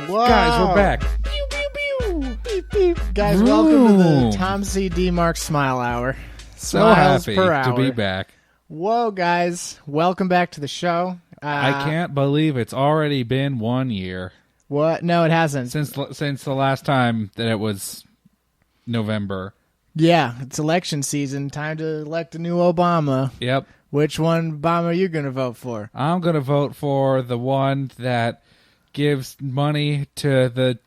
Whoa. Guys, we're back. Pew, pew, pew. Beep, beep. Guys, welcome to the Tom C. D Marx Smile Hour. So Smiles happy per hour. to be back. Whoa, guys. Welcome back to the show. I can't believe it's already been 1 year. What? No, it hasn't. Since the last time that it was November. Yeah, it's election season. Time to elect a new Obama. Yep. Which one Obama are you going to vote for? I'm going to vote for the one that gives money to the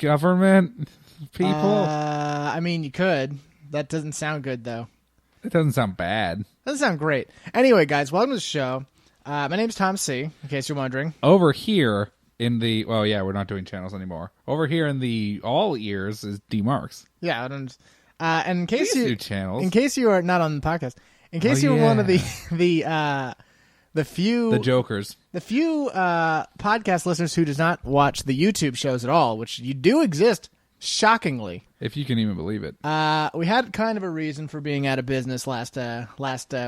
government people. I mean, you could. That doesn't sound good, though. It doesn't sound bad. Doesn't sound great. Anyway, guys, welcome to the show. My name's Tom C., in case you're wondering. Over here in the... Well, yeah, we're not doing channels anymore. Over here in the all ears is D Marx. Yeah, and in case Please you do channels. in case you are not on the podcast, in case you were one of the few jokers, the few podcast listeners who does not watch the YouTube shows at all, which you do exist, shockingly. if you can even believe it. We had kind of a reason for being out of business last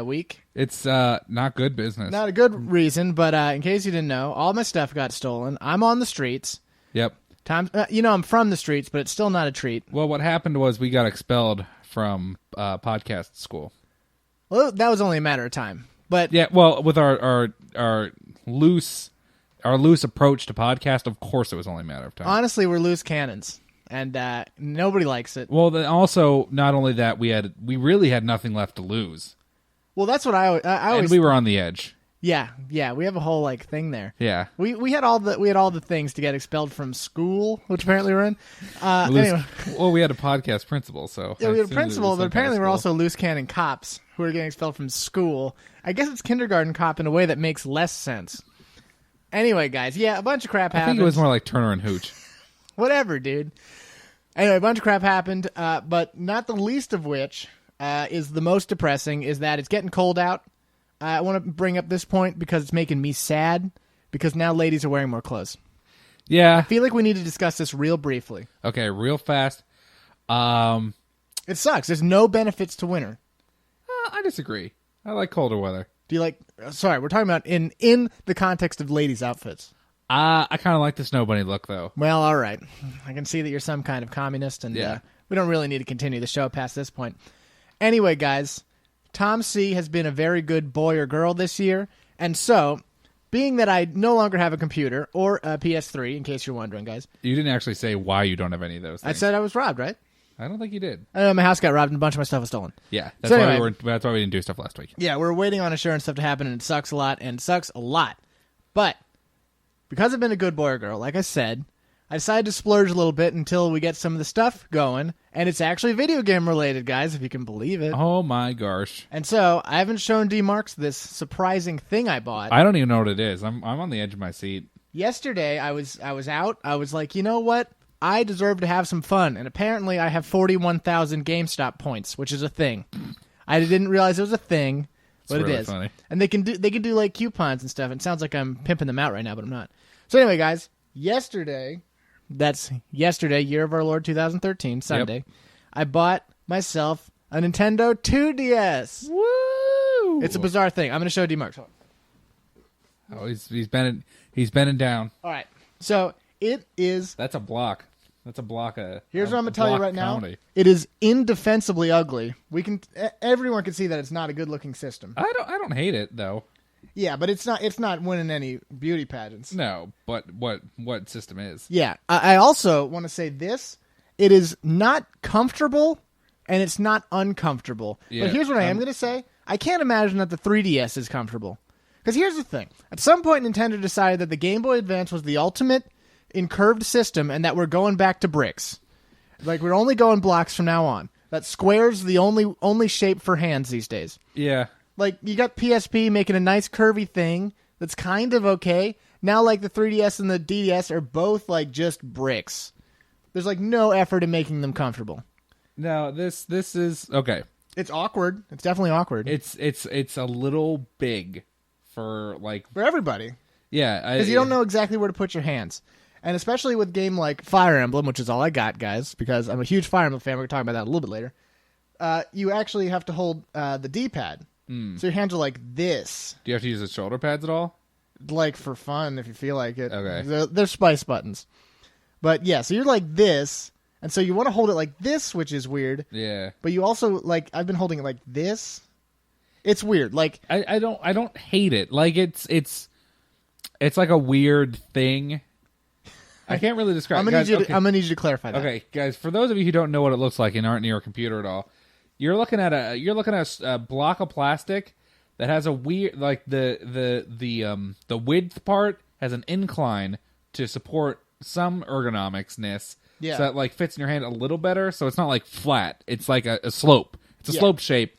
week. It's not good business. Not a good reason, but in case you didn't know, all my stuff got stolen. I'm on the streets. Yep. I'm from the streets, but it's still not a treat. Well, what happened was we got expelled from podcast school. Well, that was only a matter of time. But Yeah, well, with our loose approach to podcast, of course it was only a matter of time. honestly, we're loose cannons, and nobody likes it. Well, then also, not only that, we really had nothing left to lose, Well, that's what I always. and we were on the edge. Yeah. We have a whole thing there. Yeah. We had all the things to get expelled from school, which apparently we're in. Anyway, Well, we had a podcast principal, so yeah, we had a I assumed it principal, was but some kind apparently of we're school. also loose cannon cops who are getting expelled from school. I guess it's kindergarten cop in a way that makes less sense. Anyway, guys, yeah, a bunch of crap I happened. think it was more like Turner and Hooch. Whatever, dude. Anyway, a bunch of crap happened, but not the least of which is the most depressing, is that it's getting cold out. I want to bring up this point because it's making me sad, because now ladies are wearing more clothes. Yeah. I feel like we need to discuss this real briefly. Okay, real fast. It sucks. There's no benefits to winter. I disagree. I like colder weather. Do you like... Sorry, we're talking about in the context of ladies' outfits. I kind of like the snow bunny look, though. Well, all right. I can see that you're some kind of communist, and Yeah. We don't really need to continue the show past this point. Anyway, guys, Tom C. has been a very good boy or girl this year, and so, being that I no longer have a computer, or a PS3, in case you're wondering, guys. You didn't actually say why you don't have any of those things. I said I was robbed, right? I don't think you did. I know, my house got robbed and a bunch of my stuff was stolen. Yeah, that's So why anyway- that's why we didn't do stuff last week. Yeah, we're waiting on insurance stuff to happen, and it sucks a lot, and it sucks a lot. But, because I've been a good boy or girl, like I said, I decided to splurge a little bit until we get some of the stuff going, and it's actually video game related, guys, if you can believe it. Oh my gosh! And so, I haven't shown D Marx this surprising thing I bought. I don't even know what it is. I'm on the edge of my seat. Yesterday, I was out. I was like, you know what? I deserve to have some fun. And apparently, I have 41,000 GameStop points, which is a thing. I didn't realize it was a thing, but It's really it is. funny. And they can do like coupons and stuff. It sounds like I'm pimping them out right now, but I'm not. So anyway, guys, yesterday, year of our Lord 2013, Sunday, I bought myself a Nintendo 2DS. Woo! It's a bizarre thing. I'm going to show D Marx. Oh, he's bending down. All right. So it is. That's a block. That's a block. Here's what I'm going to tell you right now. comedy. It is indefensibly ugly. Everyone can see that it's not a good looking system. I don't hate it though. Yeah, but it's not winning any beauty pageants. No, but what system is? Yeah. I also want to say this. It is not comfortable and it's not uncomfortable. Yeah, But here's what I am going to say. I can't imagine that the 3DS is comfortable. Because here's the thing. At some point, Nintendo decided that the Game Boy Advance was the ultimate in curved system and that we're going back to bricks. Like, we're only going blocks from now on. That square's the only shape for hands these days. Yeah. Like, you got PSP making a nice curvy thing that's kind of okay. Now, like, the 3DS and the DDS are both, like, just bricks. There's, like, no effort in making them comfortable. No, this is okay. It's awkward. It's definitely awkward. It's a little big for like for everybody. Yeah, because you don't know exactly where to put your hands. And especially with a game like Fire Emblem, which is all I got, guys, because I'm a huge Fire Emblem fan. We're talking about that a little bit later. You actually have to hold the D-pad. So your hands are like this. Do you have to use the shoulder pads at all? Like for fun, if you feel like it. Okay. They're spice buttons. But yeah, so you're like this, and so you want to hold it like this, which is weird. Yeah. But you also like I've been holding it like this. It's weird. Like I don't hate it. Like it's like a weird thing. I can't really describe. I'm gonna need you to clarify that. Okay, guys, for those of you who don't know what it looks like and aren't near a computer at all, you're looking at a block of plastic that has a weird, like the width part has an incline to support some ergonomicsness. Yeah. So that like fits in your hand a little better. So it's not like flat. It's like a slope. It's a slope shape.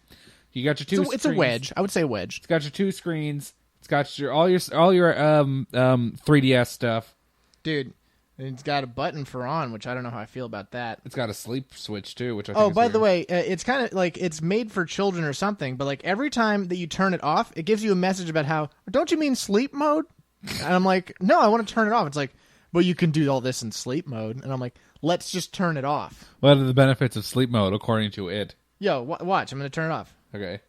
You got your two. It's a wedge. I would say a wedge. It's got your two screens. It's got all your 3DS stuff. Dude, it's got a button for on, which I don't know how I feel about that. It's got a sleep switch too, which I think is by weird. the way, it's kind of like it's made for children or something, but like every time that you turn it off, it gives you a message about how, don't you mean sleep mode? And I'm like, no, I want to turn it off. It's like, well, you can do all this in sleep mode. And I'm like, let's just turn it off. What are the benefits of sleep mode according to it? Yo, watch. I'm going to turn it off. Okay.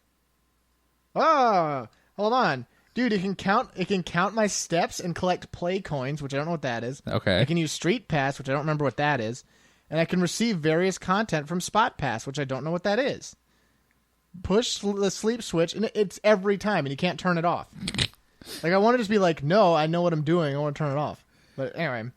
Oh, hold on. Dude, it can count my steps and collect play coins, which I don't know what that is. Okay. I can use Street Pass, which I don't remember what that is. And I can receive various content from Spot Pass, which I don't know what that is. Push the sleep switch, and it's every time, and you can't turn it off. Like, I want to just be like, no, I know what I'm doing. I want to turn it off. But anyway,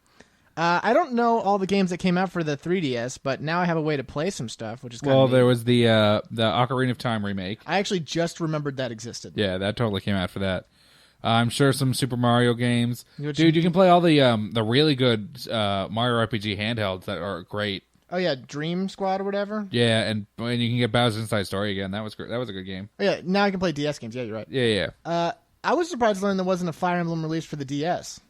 I don't know all the games that came out for the 3DS, but now I have a way to play some stuff, which is kind of neat. There was the Ocarina of Time remake. I actually just remembered that existed. Yeah, that totally came out for that. I'm sure some Super Mario games. Dude, you can play all the really good Mario RPG handhelds that are great. Oh yeah, Dream Squad or whatever. Yeah, and you can get Bowser's Inside Story again. That was great. That was a good game. Oh, yeah, now I can play DS games. Yeah, you're right. Yeah. I was surprised to learn there wasn't a Fire Emblem release for the DS.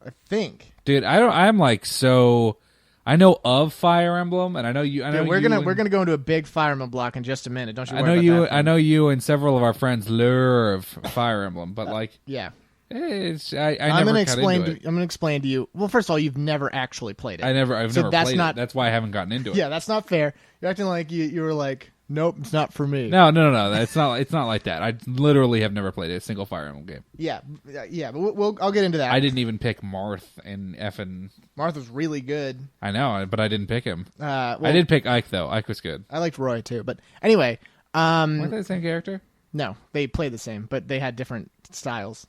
I think. Dude, I'm like so. I know of Fire Emblem, and I know you. We're gonna go into a big Fire Emblem block in just a minute. Don't you worry about that. I know you and several of our friends love Fire Emblem, but like, yeah. I'm gonna explain to you. Well, first of all, you've never actually played it. I've never played it. That's why I haven't gotten into it. Yeah, that's not fair. You're acting like you were like, nope, it's not for me. No. It's not like that. I literally have never played a single Fire Emblem game. Yeah. But I'll get into that. I didn't even pick Marth and effing. Marth was really good. I know, but I didn't pick him. I did pick Ike though. Ike was good. I liked Roy too. But anyway, weren't they the same character? No, they played the same, but they had different styles.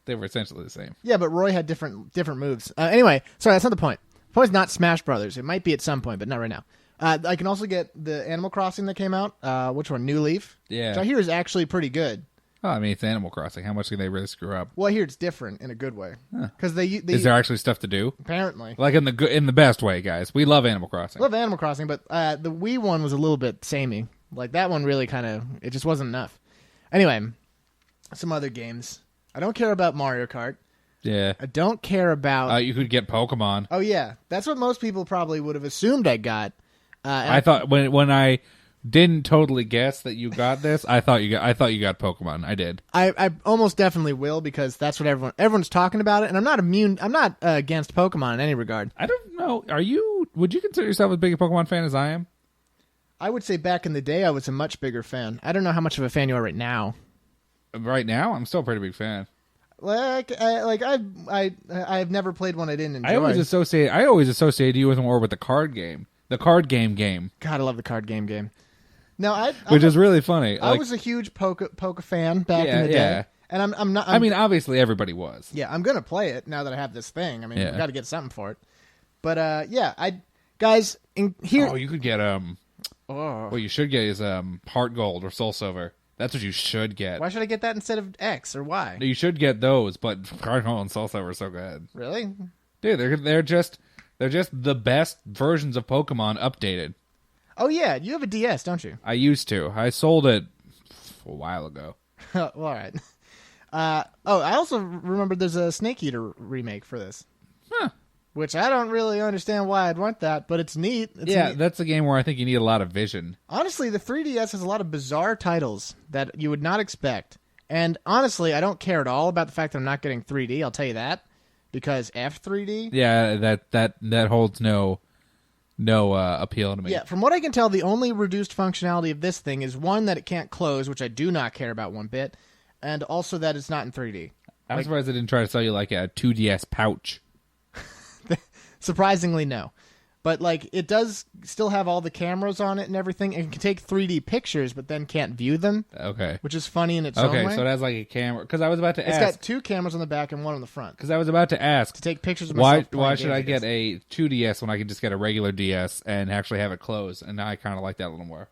They were essentially the same. Yeah, but Roy had different moves. Anyway, sorry, that's not the point. The point is not Smash Brothers. It might be at some point, but not right now. I can also get the Animal Crossing that came out. Which one? New Leaf? Yeah. Which I hear is actually pretty good. Oh, I mean, it's Animal Crossing. How much can they really screw up? Well, I hear it's different in a good way. Because they is there actually stuff to do? Apparently. Like in the best way, guys. We love Animal Crossing. Love Animal Crossing, but the Wii one was a little bit samey. Like that one really it just wasn't enough. Anyway, some other games. I don't care about Mario Kart. Yeah. I don't care about... you could get Pokemon. Oh, yeah. That's what most people probably would have assumed I got. I thought when I didn't totally guess that you got this, I thought you got Pokemon. I did. I almost definitely will because that's what everyone's talking about it, and I'm not immune. I'm not against Pokemon in any regard. I don't know. Would you consider yourself as big a Pokemon fan as I am? I would say back in the day I was a much bigger fan. I don't know how much of a fan you are right now. Right now, I'm still a pretty big fan. I've never played one I didn't enjoy. I always associate you with more with the card game. The card game. God, I love the card game. No, which is really funny. I was a huge Poke fan back in the day. Yeah. And I'm not. I mean, obviously everybody was. Yeah, I'm gonna play it now that I have this thing. I mean, I've got to get something for it. But guys, in here. Oh, you could get what you should get is Heart Gold or Soul Silver. That's what you should get. Why should I get that instead of X or Y? You should get those, but Heart Gold and Soul Silver are so good. Really? Dude, they're just the best versions of Pokemon updated. Oh yeah, you have a DS, don't you? I used to. I sold it a while ago. Well, all right. I also remember there's a Snake Eater remake for this. Huh. Which I don't really understand why I'd want that, but it's neat. That's a game where I think you need a lot of vision. Honestly, the 3DS has a lot of bizarre titles that you would not expect. And honestly, I don't care at all about the fact that I'm not getting 3D, I'll tell you that. Because F3D... Yeah, that holds no appeal to me. Yeah, from what I can tell, the only reduced functionality of this thing is one, that it can't close, which I do not care about one bit, and also that it's not in 3D. I'm surprised they didn't try to sell you like a 2DS pouch. Surprisingly, no. But, like, it does still have all the cameras on it and everything. It can take 3D pictures, but then can't view them. Okay. Which is funny in its own way. Okay, so it has, like, a camera. Because I was about to ask. It's got 2 cameras on the back and 1 on the front. Because I was about to ask. To take pictures of myself. Why should I get a 2DS when I can just get a regular DS and actually have it close? And now I kind of like that a little more.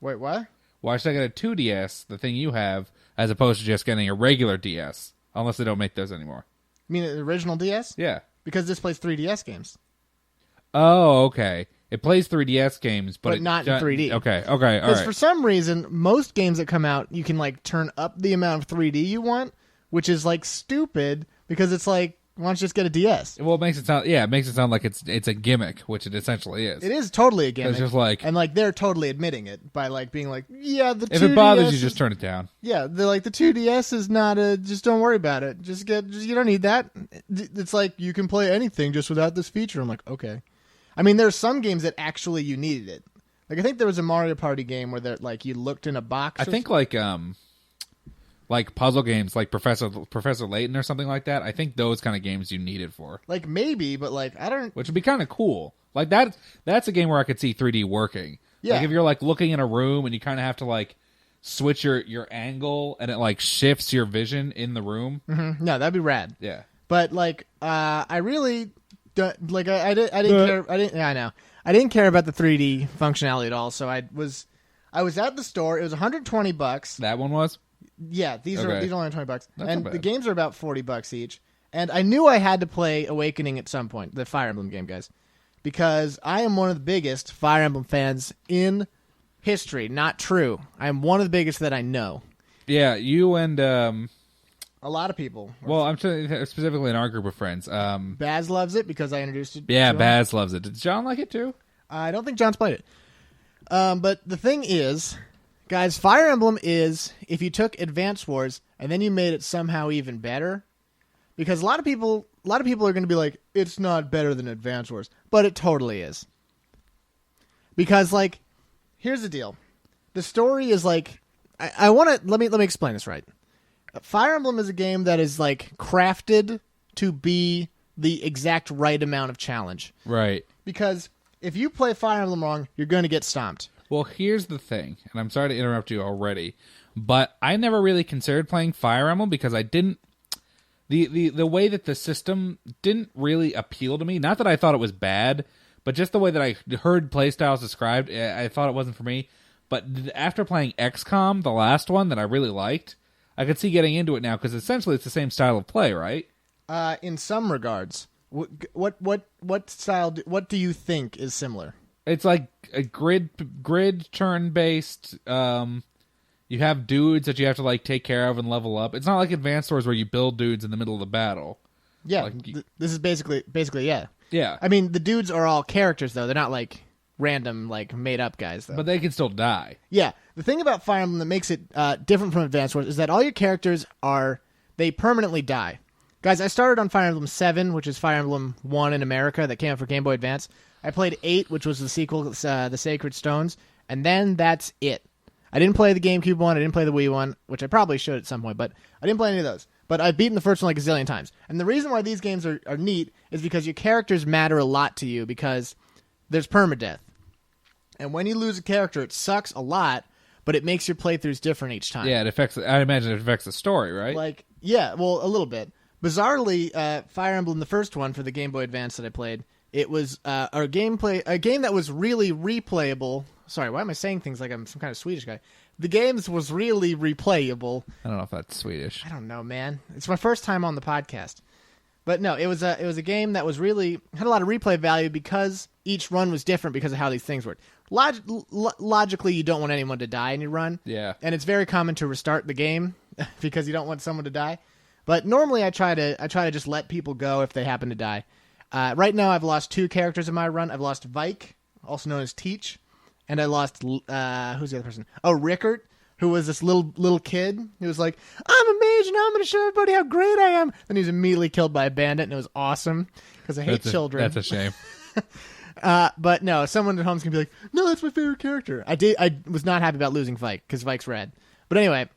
Wait, what? Why should I get a 2DS, the thing you have, as opposed to just getting a regular DS? Unless they don't make those anymore. You mean the original DS? Yeah. Because this plays 3DS games. Oh, okay. It plays 3DS games, but not in 3D. Okay, all right. Because for some reason, most games that come out, you can like turn up the amount of 3D you want, which is like stupid because it's like, why don't you just get a DS? Well, it makes it sound like it's a gimmick, which it essentially is. It is totally a gimmick. It's just like, and like they're totally admitting it by like being like, yeah, the 2DS. If it bothers you, just turn it down. Yeah, they're like the 2DS is not a. Just don't worry about it. You don't need that. It's like you can play anything just without this feature. I'm like, okay. I mean, there's some games that actually you needed it. Like I think there was a Mario Party game where like you looked in a box. I think like puzzle games, like Professor Layton or something like that. I think those kind of games you need it for. Like maybe, but like I don't. Which would be kind of cool. Like that's a game where I could see 3D working. Yeah. Like if you're like looking in a room and you kind of have to like switch your angle and it like shifts your vision in the room. Mm-hmm. No, that'd be rad. Yeah. But like, I really don't like. I didn't care. Yeah, I know. I didn't care about the 3D functionality at all. So I was at the store. It was $120. That one was. Yeah, these are only $20, That's and the games are about $40 each. And I knew I had to play Awakening at some point, the Fire Emblem game, guys, because I am one of the biggest Fire Emblem fans in history. Not true. I am one of the biggest that I know. Yeah, you and a lot of people. Well, I'm specifically in our group of friends. Baz loves it because I introduced it. Yeah, to him. Baz loves it. Did John like it too? I don't think John's played it. But the thing is, guys, Fire Emblem is if you took Advance Wars and then you made it somehow even better, because a lot of people are going to be like, it's not better than Advance Wars, but it totally is. Because like, here's the deal: the story is like, I want to let me explain this right. Fire Emblem is a game that is like crafted to be the exact right amount of challenge. Right. Because if you play Fire Emblem wrong, you're going to get stomped. Well, here's the thing, and I'm sorry to interrupt you already, but I never really considered playing Fire Emblem because I didn't. The way that the system didn't really appeal to me. Not that I thought it was bad, but just the way that I heard playstyles described, I thought it wasn't for me. But after playing XCOM, the last one that I really liked, I could see getting into it now because essentially it's the same style of play, right? In some regards, what style? What do you think is similar? It's like a grid turn based. You have dudes that you have to like take care of and level up. It's not like Advanced Wars where you build dudes in the middle of the battle. Yeah, like, this is basically yeah. Yeah. I mean, the dudes are all characters though. They're not like random like made up guys though. But they can still die. Yeah. The thing about Fire Emblem that makes it different from Advanced Wars is that all your characters they permanently die. Guys, I started on Fire Emblem 7, which is Fire Emblem 1 in America that came out for Game Boy Advance. I played 8, which was the sequel, The Sacred Stones, and then that's it. I didn't play the GameCube one, I didn't play the Wii one, which I probably should at some point, but I didn't play any of those. But I've beaten the first one like a zillion times. And the reason why these games are neat is because your characters matter a lot to you because there's permadeath. And when you lose a character, it sucks a lot, but it makes your playthroughs different each time. Yeah, I imagine it affects the story, right? Like, yeah, well, a little bit. Bizarrely, Fire Emblem, the first one for the Game Boy Advance that I played, it was a game that was really replayable. Sorry, why am I saying things like I'm some kind of Swedish guy? The games was really replayable. I don't know if that's Swedish. I don't know, man. It's my first time on the podcast. But no, it was a game that was really had a lot of replay value because each run was different because of how these things work. Logically, you don't want anyone to die in your run. Yeah. And it's very common to restart the game because you don't want someone to die. But normally I try to just let people go if they happen to die. Right now I've lost 2 characters in my run. I've lost Vike, also known as Teach, and I lost who's the other person? Oh, Rickert, who was this little kid who was like, I'm a mage and I'm going to show everybody how great I am. Then he was immediately killed by a bandit, and it was awesome because I hate children. That's a shame. But no, someone at home's going to be like, no, that's my favorite character. I was not happy about losing Vike because Vike's rad. But anyway,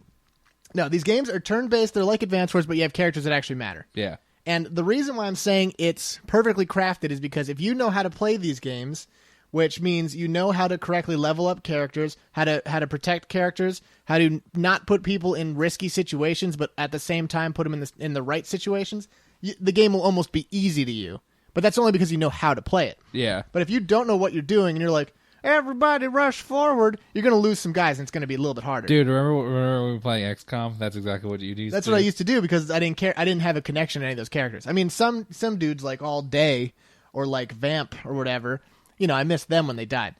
no, these games are turn-based. They're like Advance Wars, but you have characters that actually matter. Yeah. And the reason why I'm saying it's perfectly crafted is because if you know how to play these games, which means you know how to correctly level up characters, how to protect characters, how to not put people in risky situations, but at the same time put them in the right situations, the game will almost be easy to you. But that's only because you know how to play it. Yeah. But if you don't know what you're doing and you're like, everybody rush forward, you're going to lose some guys and it's going to be a little bit harder. Dude, remember when we were playing XCOM? That's exactly what you used to do. That's what I used to do because I didn't care. I didn't have a connection to any of those characters. I mean, some dudes like All Day or like Vamp or whatever, I missed them when they died.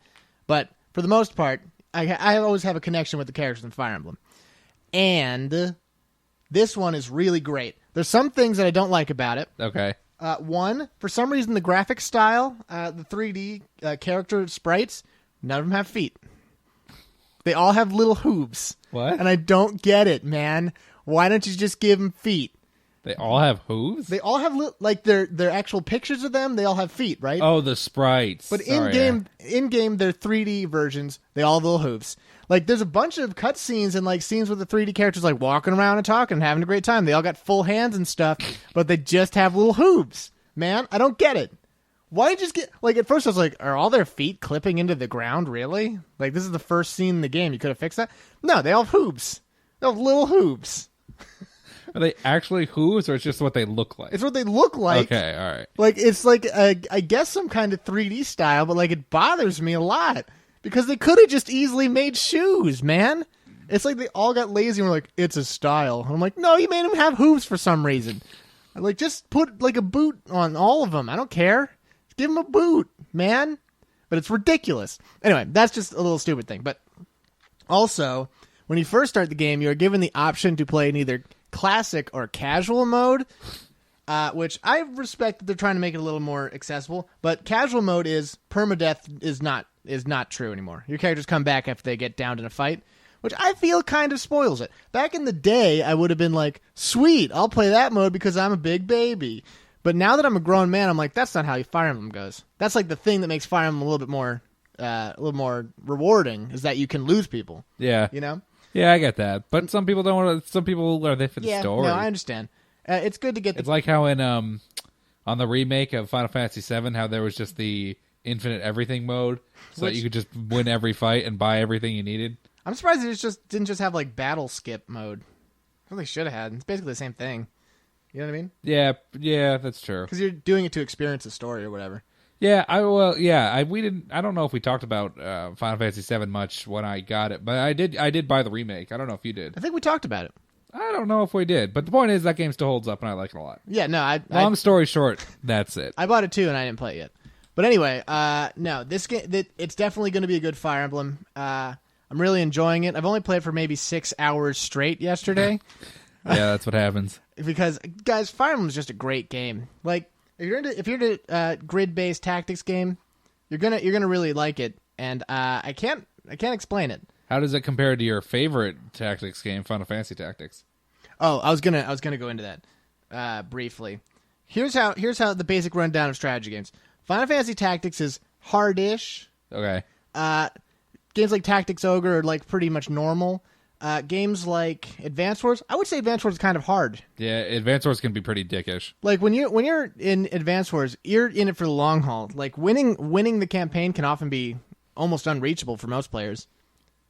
But for the most part, I always have a connection with the characters in Fire Emblem. And this one is really great. There's some things that I don't like about it. Okay. One, for some reason, the graphic style, the 3D character sprites, none of them have feet. They all have little hooves. What? And I don't get it, man. Why don't you just give them feet? They all have hooves? They all have, their actual pictures of them, they all have feet, right? Oh, the sprites. But in-game, their 3D versions, they all have little hooves. Like, there's a bunch of cutscenes and, scenes with the 3D characters, walking around and talking and having a great time. They all got full hands and stuff, but they just have little hooves. Man, I don't get it. Why did you just get... at first I was like, are all their feet clipping into the ground, really? This is the first scene in the game. You could have fixed that? No, they all have hooves. They have little hooves. Are they actually hooves, or it's just what they look like? It's what they look like. Okay, all right. It's I guess some kind of 3D style, but, it bothers me a lot. Because they could have just easily made shoes, man. It's like they all got lazy and were like, it's a style. And I'm like, no, you made them have hooves for some reason. Just put, a boot on all of them. I don't care. Just give them a boot, man. But it's ridiculous. Anyway, that's just a little stupid thing. But also, when you first start the game, you're given the option to play in either classic or casual mode, which I respect that they're trying to make it a little more accessible. But casual mode is permadeath is not true anymore. Your characters come back after they get downed in a fight, which I feel kind of spoils it. Back in the day, I would have been like, sweet, I'll play that mode because I'm a big baby. But now that I'm a grown man, I'm like, that's not how Fire Emblem goes. That's the thing that makes Fire Emblem a little more rewarding, is that you can lose people. Yeah. Yeah, I get that. But some people don't want to. Some people are there for the story. No, I understand. It's good to get. It's like how in on the remake of Final Fantasy VII, how there was just the infinite everything mode, so that you could just win every fight and buy everything you needed. I'm surprised it didn't just have battle skip mode. I really should have had. It's basically the same thing. You know what I mean? Yeah, that's true. Because you're doing it to experience a story or whatever. Yeah, we didn't. I don't know if we talked about Final Fantasy VII much when I got it, but I did buy the remake. I don't know if you did. I think we talked about it. I don't know if we did, but the point is that game still holds up, and I like it a lot. Yeah, no, Long story short, that's it. I bought it too, and I didn't play it yet. But anyway, no, this game, it's definitely going to be a good Fire Emblem. I'm really enjoying it. I've only played for maybe 6 hours straight yesterday. Yeah, that's what happens. Because, guys, Fire Emblem is just a great game. If you're into grid-based tactics game, you're gonna really like it. And I can't explain it. How does it compare to your favorite tactics game, Final Fantasy Tactics? Oh, I was gonna go into that briefly. Here's how the basic rundown of strategy games. Final Fantasy Tactics is hard-ish. Okay. Games like Tactics Ogre are pretty much normal. Games like Advance Wars, I would say Advance Wars is kind of hard. Yeah, Advance Wars can be pretty dickish. When you're in Advance Wars, you're in it for the long haul. Winning the campaign can often be almost unreachable for most players.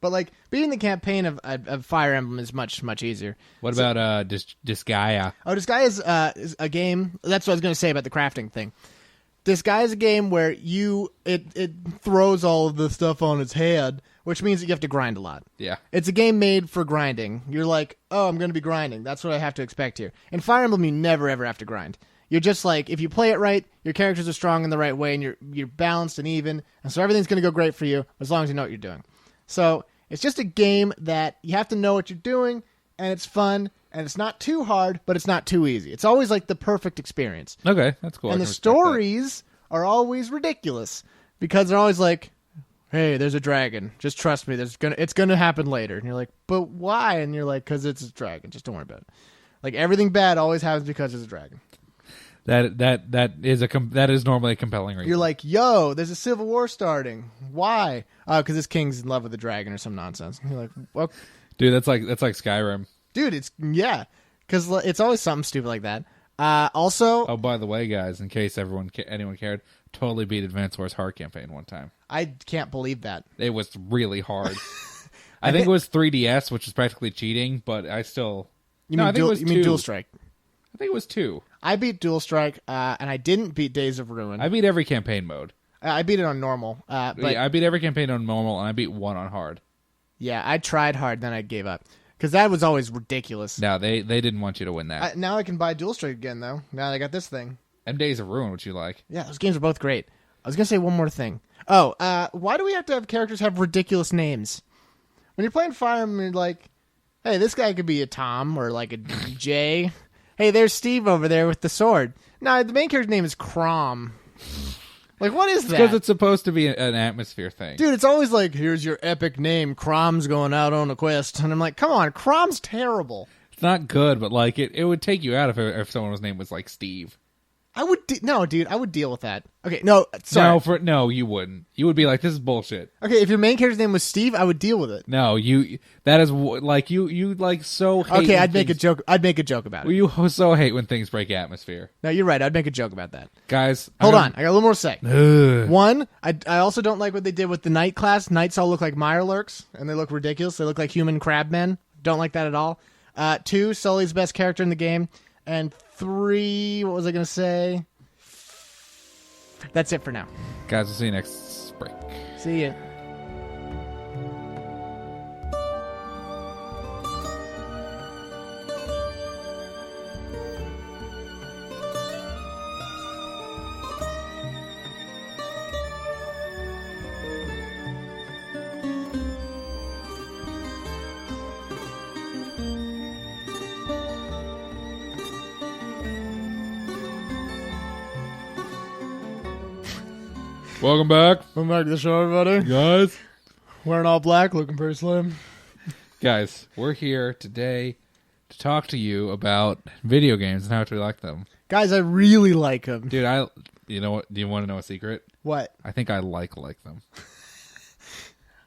But beating the campaign of Fire Emblem is much, much easier. What about Disgaea? Oh, Disgaea is a game. That's what I was going to say about the crafting thing. Disgaea is a game where it throws all of the stuff on its head, which means that you have to grind a lot. Yeah. It's a game made for grinding. You're like, oh, I'm going to be grinding. That's what I have to expect here. In Fire Emblem, you never, ever have to grind. You're just if you play it right, your characters are strong in the right way, and you're balanced and even, and so everything's going to go great for you as long as you know what you're doing. So it's just a game that you have to know what you're doing, and it's fun, and it's not too hard, but it's not too easy. It's always the perfect experience. Okay, that's cool. And the stories are always ridiculous because they're always hey, there's a dragon. Just trust me. It's gonna happen later. And you're like, but why? And you're like, because it's a dragon. Just don't worry about it. Everything bad always happens because it's a dragon. That is normally a compelling reason. You're like, yo, there's a civil war starting. Why? Because this king's in love with the dragon or some nonsense. And you're like, well, dude, that's like Skyrim. Dude, because it's always something stupid like that. Also, Oh, by the way, guys, in case anyone cared, totally beat Advance Wars hard campaign one time. I can't believe that. It was really hard. I think it was 3DS, which is practically cheating, but I still. You I think it was you mean 2. Dual Strike? I think it was 2. I beat Dual Strike, and I didn't beat Days of Ruin. I beat every campaign mode. I beat it on normal. But Yeah, I beat every campaign on normal, and I beat 1 on hard. yeah, I tried hard, then I gave up. Because that was always ridiculous. No, they didn't want you to win that. Now I can buy Dual Strike again, though. Now I got this thing. And Days of Ruin, which you like. Yeah, those games are both great. I was going to say one more thing. Oh, why do we have to have characters have ridiculous names? When you're playing Fire Emblem, you're like, hey, this guy could be a Tom or like a Jay. Hey, there's Steve over there with the sword. No, the main character's name is Crom. Like, what is that? Because it's supposed to be an atmosphere thing. Dude, it's always like, here's your epic name. Crom's going out on a quest. And I'm like, come on, Crom's terrible. It's not good, but like it would take you out if someone's name was like Steve. I would no, dude. I would deal with that. Okay, no, sorry. No, you wouldn't. You would be like, this is bullshit. Okay, if your main character's name was Steve, I would deal with it. No, that is like you like so hate. Okay, I'd make a joke. I'd make a joke about it. You so hate when things break atmosphere. No, you're right. I'd make a joke about that. Guys, Hold on. I got a little more to say. Ugh. One, I also don't like what they did with the Knight class. Knights all look like Mirelurks, and they look ridiculous. They look like human crabmen. Don't like that at all. 2, Sully's best character in the game. And 3, what was I going to say? That's it for now. Guys, we'll see you next break. See ya. Welcome back. Welcome back to the show, everybody. Guys. Wearing all black, looking pretty slim. Guys, we're here today to talk to you about video games and how much we like them. Guys, I really like them. Dude, you know what? Do you want to know a secret? What? I think I like them.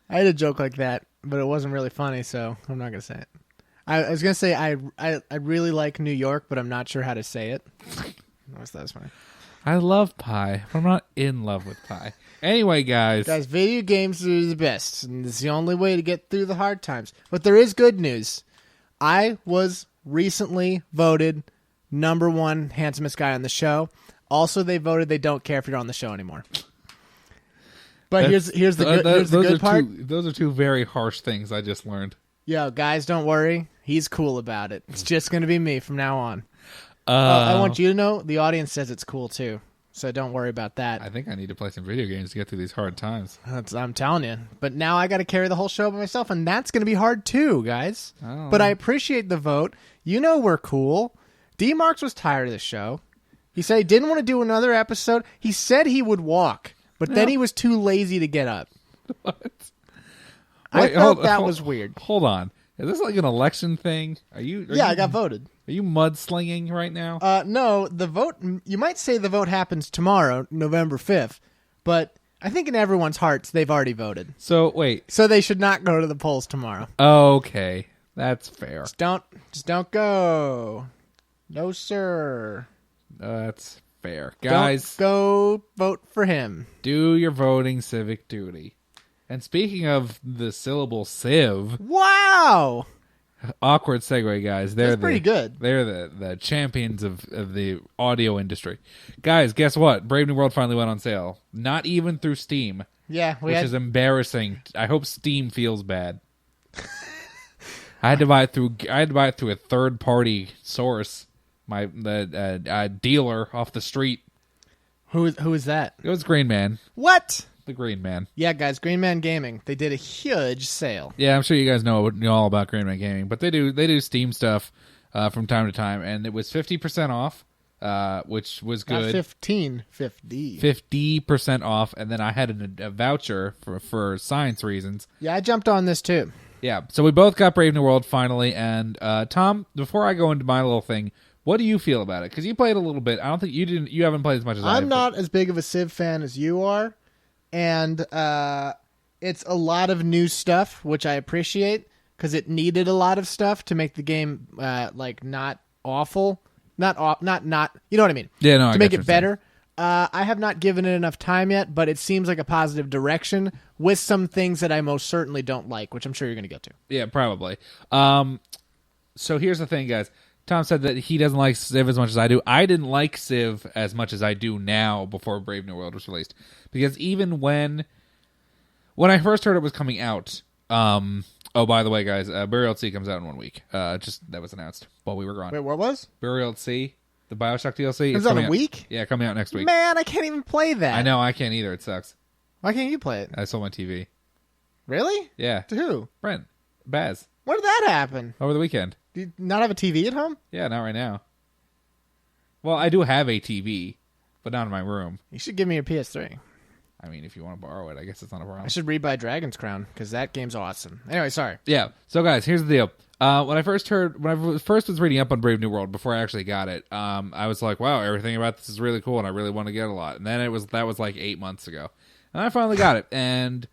I had a joke like that, but it wasn't really funny, so I'm not going to say it. I was going to say I really like New York, but I'm not sure how to say it. That was funny. I love pie, but I'm not in love with pie. Anyway, guys. Guys, video games are the best, and it's the only way to get through the hard times. But there is good news. I was recently voted #1 handsomest guy on the show. Also, they voted they don't care if you're on the show anymore. But here's the good part. Those are 2 very harsh things I just learned. Yo, guys, don't worry. He's cool about it. It's just going to be me from now on. I want you to know the audience says it's cool too, so don't worry about that. I think I need to play some video games to get through these hard times. I'm telling you. But now I got to carry the whole show by myself, and that's going to be hard too, guys. Oh. But I appreciate the vote. You know we're cool. D Marx was tired of the show. He said he didn't want to do another episode. He said he would walk, but then he was too lazy to get up. What? I felt that was weird. Hold on. Is this like an election thing? I got voted. Are you mudslinging right now? No, the vote, you might say the vote happens tomorrow, November 5th, but I think in everyone's hearts they've already voted. So, wait. So they should not go to the polls tomorrow. Okay. That's fair. Just don't go. No, sir. That's fair. Guys, don't go vote for him. Do your voting civic duty. And speaking of the syllable civ. Wow. Awkward segue, guys. They're pretty good. They're the champions of the audio industry. Guys, guess what? Brave New World finally went on sale. Not even through Steam. Yeah. Which is embarrassing. I hope Steam feels bad. I had to buy it through a third party source. The dealer off the street. Who is that? It was Green Man. What? The Green Man. Yeah, guys, Green Man Gaming. They did a huge sale. Yeah, I'm sure you guys know all about Green Man Gaming, but they do Steam stuff from time to time, and it was 50% off, which was good. 50. 50% off, and then I had a voucher for science reasons. Yeah, I jumped on this too. Yeah, so we both got Brave New World finally, and Tom, before I go into my little thing, what do you feel about it? Because you played a little bit. I don't think you haven't played as much as I have. I'm not as big of a Civ fan as you are. And it's a lot of new stuff, which I appreciate, because it needed a lot of stuff to make the game not awful. Not, you know what I mean? Yeah, no, I to make get it what you're saying. better. I have not given it enough time yet, but it seems like a positive direction with some things that I most certainly don't like, which I'm sure you're going to get to. Yeah, probably. So here's the thing, guys. Tom said that he doesn't like Civ as much as I do. I didn't like Civ as much as I do now before Brave New World was released. Because even when I first heard it was coming out, oh, by the way, guys, Burial at Sea comes out in 1 week. Just that was announced while we were gone. Wait, what was? Burial at Sea, the BioShock DLC. It's on coming a out- week? Yeah, coming out next week. Man, I can't even play that. I know, I can't either. It sucks. Why can't you play it? I sold my TV. Really? Yeah. To who? Brent. Baz. When did that happen? Over the weekend. Do you not have a TV at home? Yeah, not right now. Well, I do have a TV, but not in my room. You should give me your PS3. I mean, if you want to borrow it, I guess it's not a problem. I should rebuy Dragon's Crown, because that game's awesome. Anyway, sorry. Yeah. So, guys, here's the deal. When I first was reading up on Brave New World before I actually got it, I was like, wow, everything about this is really cool, and I really want to get a lot. And then that was like 8 months ago. And I finally got it, and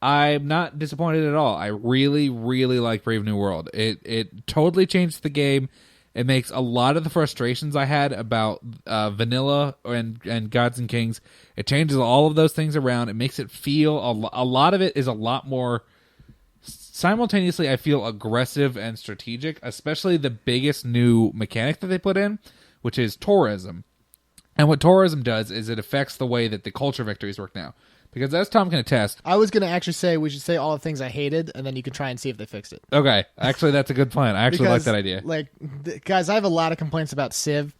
I'm not disappointed at all. I really, really like Brave New World. It totally changed the game. It makes a lot of the frustrations I had about vanilla and Gods and Kings. It changes all of those things around. It makes it feel a lot of it is a lot more. Simultaneously, I feel aggressive and strategic, especially the biggest new mechanic that they put in, which is tourism. And what tourism does is it affects the way that the culture victories work now. Because as Tom can attest... I was going to actually say we should say all the things I hated, and then you can try and see if they fixed it. Okay. Actually, that's a good plan. I actually like that idea. Guys, I have a lot of complaints about Civ.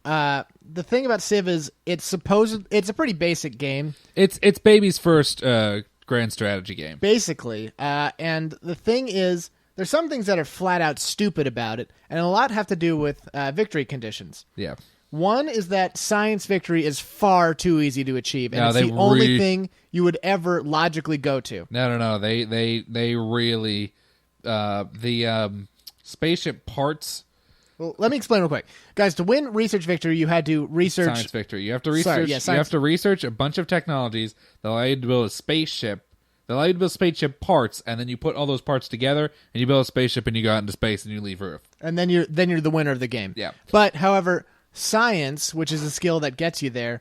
The thing about Civ is it's a pretty basic game. It's baby's first grand strategy game. Basically. And the thing is, there's some things that are flat out stupid about it, and a lot have to do with victory conditions. Yeah. One is that science victory is far too easy to achieve, and No, it's the only thing you would ever logically go to. No. They really the spaceship parts. Well, let me explain real quick, guys. To win research victory, you had to research Science victory. You have to research. You have to research a bunch of technologies that allow you to build a spaceship. That allow you to build spaceship parts, and then you put all those parts together, and you build a spaceship, and you go out into space, and you leave Earth. And then you're the winner of the game. Yeah. But however, science, which is a skill that gets you there,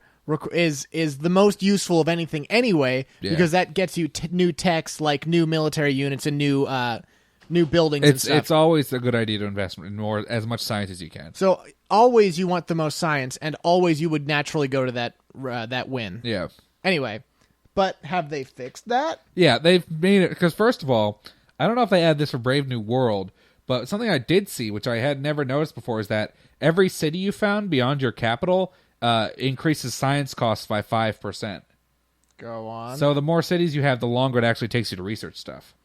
is the most useful of anything anyway, because that gets you new techs like new military units and new buildings and stuff. It's always a good idea to invest in more as much science as you can. So always you want the most science, and always you would naturally go to that win. Yeah. Anyway, but have they fixed that? Yeah, they've made it because first of all, I don't know if they add this for Brave New World, but something I did see, which I had never noticed before, is that every city you found beyond your capital increases science costs by 5%. Go on. So the more cities you have, the longer it actually takes you to research stuff.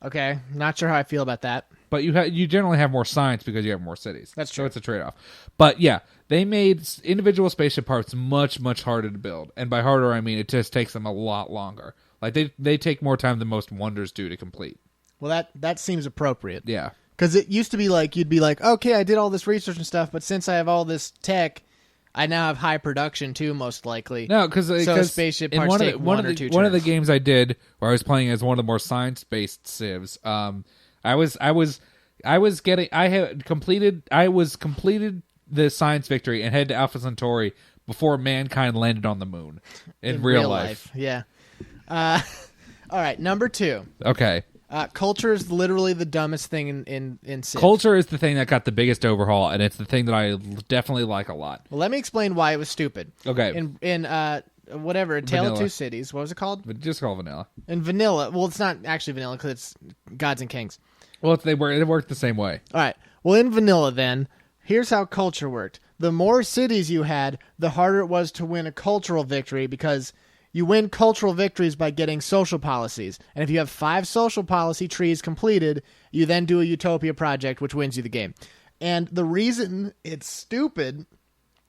Okay, not sure how I feel about that. But you generally have more science because you have more cities. That's true. So it's a trade-off. But yeah, they made individual spaceship parts much, much harder to build. And by harder, I mean it just takes them a lot longer. Like they take more time than most wonders do to complete. Well, that seems appropriate. Yeah. Because it used to be like, you'd be like, okay, I did all this research and stuff, but since I have all this tech, I now have high production too, most likely. No, because spaceship parts take one or two turns. One of the games I did where I was playing as one of the more science-based civs, I was completed the science victory and headed to Alpha Centauri before mankind landed on the moon in real life. Yeah. All right, number 2. Okay. Culture is literally the dumbest thing in Civ. Culture is the thing that got the biggest overhaul, and it's the thing that I definitely like a lot. Well, let me explain why it was stupid. Okay. In whatever, Tale of Two Cities, what was it called? But just call it Vanilla. In Vanilla, well, it's not actually Vanilla because it's Gods and Kings. Well, it worked the same way. All right. Well, in Vanilla, then, here's how culture worked. The more cities you had, the harder it was to win a cultural victory because you win cultural victories by getting social policies. And if you have 5 social policy trees completed, you then do a utopia project, which wins you the game. And the reason it's stupid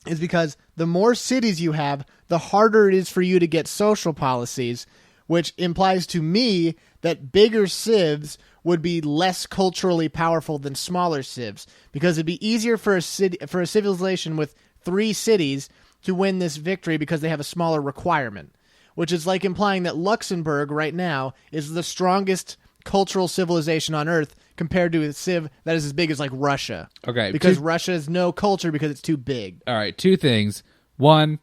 is because the more cities you have, the harder it is for you to get social policies, which implies to me that bigger civs would be less culturally powerful than smaller civs, because it'd be easier for a civilization with 3 cities to win this victory because they have a smaller requirement, which is like implying that Luxembourg right now is the strongest cultural civilization on Earth compared to a civ that is as big as like Russia. Okay, because Russia has no culture because it's too big. All right, two things. One,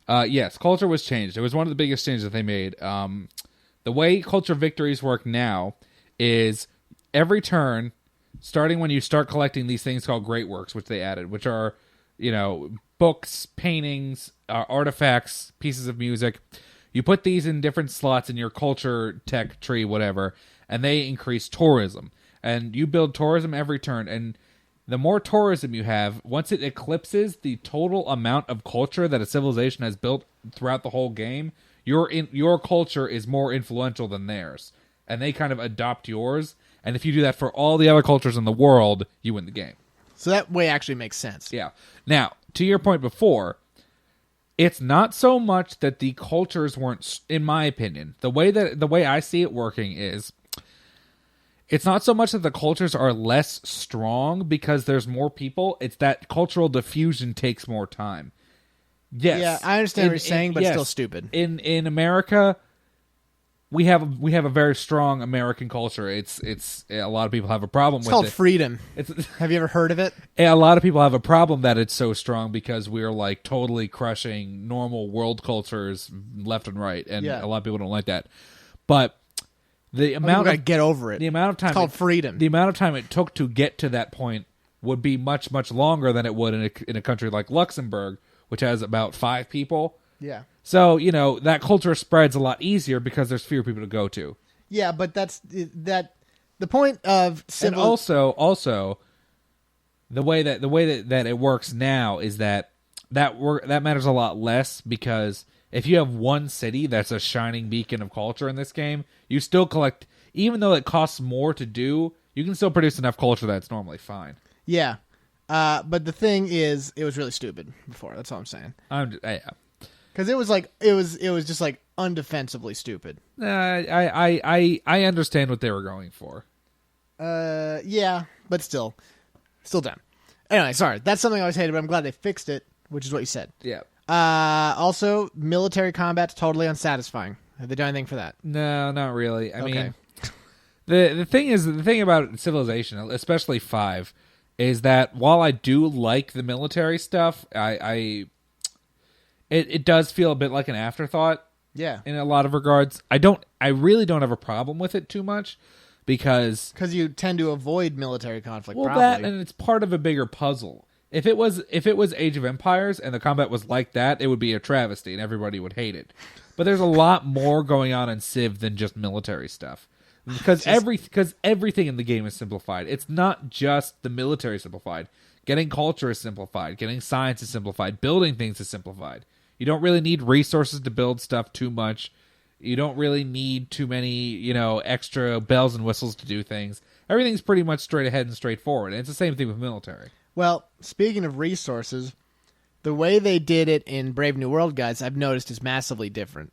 yes, culture was changed. It was one of the biggest changes that they made. The way culture victories work now is every turn, starting when you start collecting these things called great works, which they added, which are, books, paintings, artifacts, pieces of music. You put these in different slots in your culture tech tree, whatever, and they increase tourism. And you build tourism every turn, and the more tourism you have, once it eclipses the total amount of culture that a civilization has built throughout the whole game, your culture is more influential than theirs. And they kind of adopt yours. And if you do that for all the other cultures in the world, you win the game. So that way actually makes sense. Yeah. Now, to your point before, it's not so much that the cultures weren't, in my opinion, the way I see it working is, it's not so much that the cultures are less strong because there's more people. It's that cultural diffusion takes more time. Yes. Yeah, I understand what you're saying, but yes, still stupid. In America, we have a very strong American culture. It's a lot of people have a problem with it. It's called freedom. Have you ever heard of it? A lot of people have a problem that it's so strong because we're like totally crushing normal world cultures left and right, and a lot of people don't like that. But the amount of get over it. The amount of time it's called freedom. The amount of time it took to get to that point would be much, much longer than it would in a country like Luxembourg, which has about 5 people. Yeah. So, that culture spreads a lot easier because there's fewer people to go to. Yeah, but that's the point of civil. And also the way that it works now is that matters a lot less, because if you have one city that's a shining beacon of culture in this game, you still collect, even though it costs more to do, you can still produce enough culture that's normally fine. Yeah. But the thing is, it was really stupid before. That's all I'm saying. Because it was just like undefensively stupid. I understand what they were going for. Yeah, but still dumb. Anyway, sorry. That's something I always hated, but I'm glad they fixed it, which is what you said. Yeah. Also, military combat's totally unsatisfying. Have they done anything for that? No, not really. I mean, the thing about Civilization, especially 5, is that while I do like the military stuff, it does feel a bit like an afterthought. Yeah. In a lot of regards. I really don't have a problem with it too much, because you tend to avoid military conflict. Well, probably. that, and it's part of a bigger puzzle. If it was Age of Empires and the combat was like that, it would be a travesty and everybody would hate it. But there's a lot more going on in Civ than just military stuff. Because everything in the game is simplified. It's not just the military simplified. Getting culture is simplified. Getting science is simplified. Building things is simplified. You don't really need resources to build stuff too much. You don't really need too many, extra bells and whistles to do things. Everything's pretty much straight ahead and straightforward. And it's the same thing with military. Well, speaking of resources, the way they did it in Brave New World, guys, I've noticed is massively different.